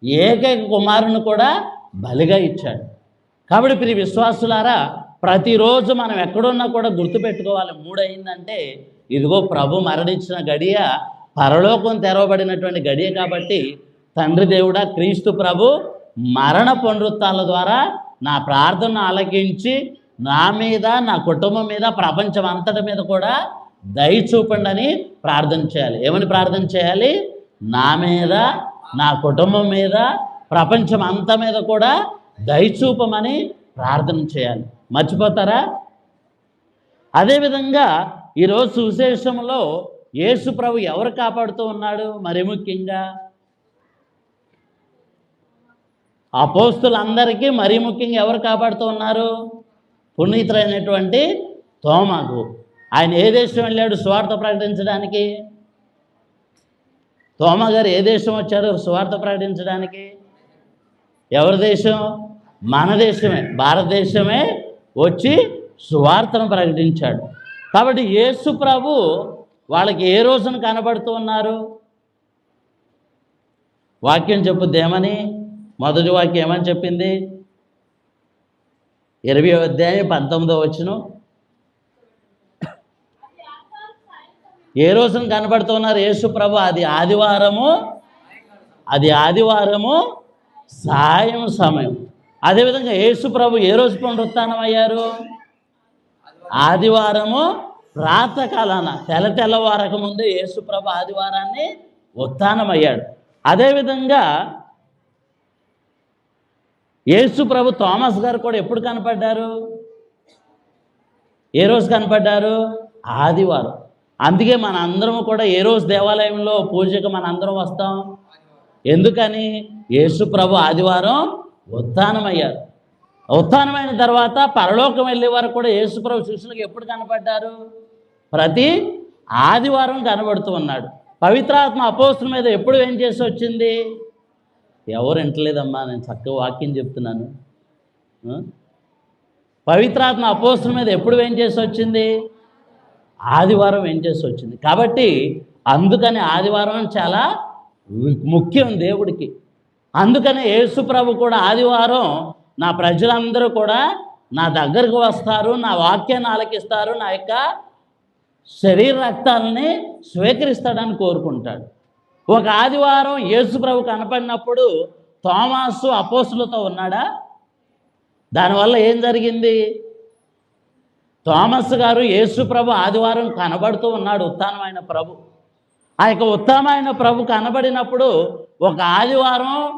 ఏకైక కుమారుని కూడా బలిగా ఇచ్చాడు. కాబట్టి ప్రియ విశ్వాసులారా, ప్రతిరోజు మనం ఎక్కడున్నా కూడా గుర్తుపెట్టుకోవాలి, 3 అయిందంటే ఇదిగో ప్రభు మరణించిన గడియ, పరలోకం తెరవబడినటువంటి గడియ. కాబట్టి తండ్రి దేవుడా, క్రీస్తు ప్రభు మరణ పునరుత్థానాల ద్వారా నా ప్రార్థన ఆలకించి నా మీద, నా కుటుంబం మీద, ప్రపంచం అంతటి మీద కూడా దయ చూపండి అని ప్రార్థన చేయాలి. ఏమని ప్రార్థన చేయాలి? నా మీద, నా కుటుంబం మీద, ప్రపంచం అంతా మీద కూడా దయ చూపమని ప్రార్థన చేయాలి. మర్చిపోతారా? అదేవిధంగా ఈరోజు సువిశేషంలో యేసు ప్రభు ఎవరు కాపాడుతూ ఉన్నాడు? మరి ముఖ్యంగా అపోస్తులందరికీ మరీ ముఖ్యంగా ఎవరు కాపాడుతూ ఉన్నారు? పునీతులైనటువంటి తోమాకు. ఆయన ఏ దేశం వెళ్ళాడు సువార్త ప్రకటించడానికి? తోమా గారు ఏ దేశం వచ్చారు సువార్త ప్రకటించడానికి? ఎవరి దేశం? మన దేశమే, భారతదేశమే వచ్చి సువార్తను ప్రకటించాడు. కాబట్టి యేసు ప్రభు వాళ్ళకి ఏ రోజున కనబడుతూ ఉన్నారు? వాక్యం చెప్పుద్ది ఏమని? మొదటి వాక్యం ఏమని చెప్పింది? 20వ అధ్యాయం 19వ వచనం. ఏ రోజున కనబడుతూ ఉన్నారు యేసు ప్రభు? అది ఆదివారము సాయం సమయం. అదేవిధంగా యేసు ప్రభు ఏ రోజు పునరుత్థానం అయ్యారు? ఆదివారము ప్రాతకాలాన, తెల్లవారక ముందే యేసు ప్రభు ఆదివారాన్ని ఉత్థానం అయ్యాడు. అదేవిధంగా యేసు ప్రభు థామస్ గారు కూడా ఎప్పుడు కనపడ్డారు? ఏ రోజు కనపడ్డారు? ఆదివారం. అందుకే మన అందరం కూడా ఏ రోజు దేవాలయంలో పూజకు మన అందరం వస్తాం? ఎందుకని? యేసు ప్రభు ఆదివారం ఉత్థానమయ్యారు. ఉత్థానమైన తర్వాత పరలోకం వెళ్ళే వరకు కూడా యేసు ప్రభు శిష్యులకు ఎప్పుడు కనపడ్డారు? ప్రతి ఆదివారం కనబడుతూ ఉన్నాడు. పవిత్రాత్మ అపోస్తుల మీద ఎప్పుడు ఏం చేసి వచ్చింది? ఎవరు వింటలేదమ్మా, నేను చక్కగా వాక్యం చెప్తున్నాను. పవిత్రాత్మ అపోస్తుల మీద ఎప్పుడు ఏం చేసి వచ్చింది? ఆదివారం ఏం చేసి వచ్చింది. కాబట్టి అందుకని ఆదివారం చాలా ముఖ్యం దేవుడికి. అందుకనే యేసు ప్రభు కూడా ఆదివారం నా ప్రజలందరూ కూడా నా దగ్గరకు వస్తారు, నా వాక్యాన్ని ఆలకిస్తారు, నా యొక్క శరీర రక్తాలని స్వీకరిస్తాడని కోరుకుంటాడు. ఒక ఆదివారం యేసు ప్రభు కనపడినప్పుడు తోమాసు అపోస్తులతో ఉన్నాడా? దానివల్ల ఏం జరిగింది? తోమస్ గారు యేసు ప్రభు ఆదివారం కనబడుతూ ఉన్నాడు, ఉత్థానమైన ప్రభు. ఆ యొక్క ఉత్థానమైన ప్రభు కనబడినప్పుడు ఒక ఆదివారం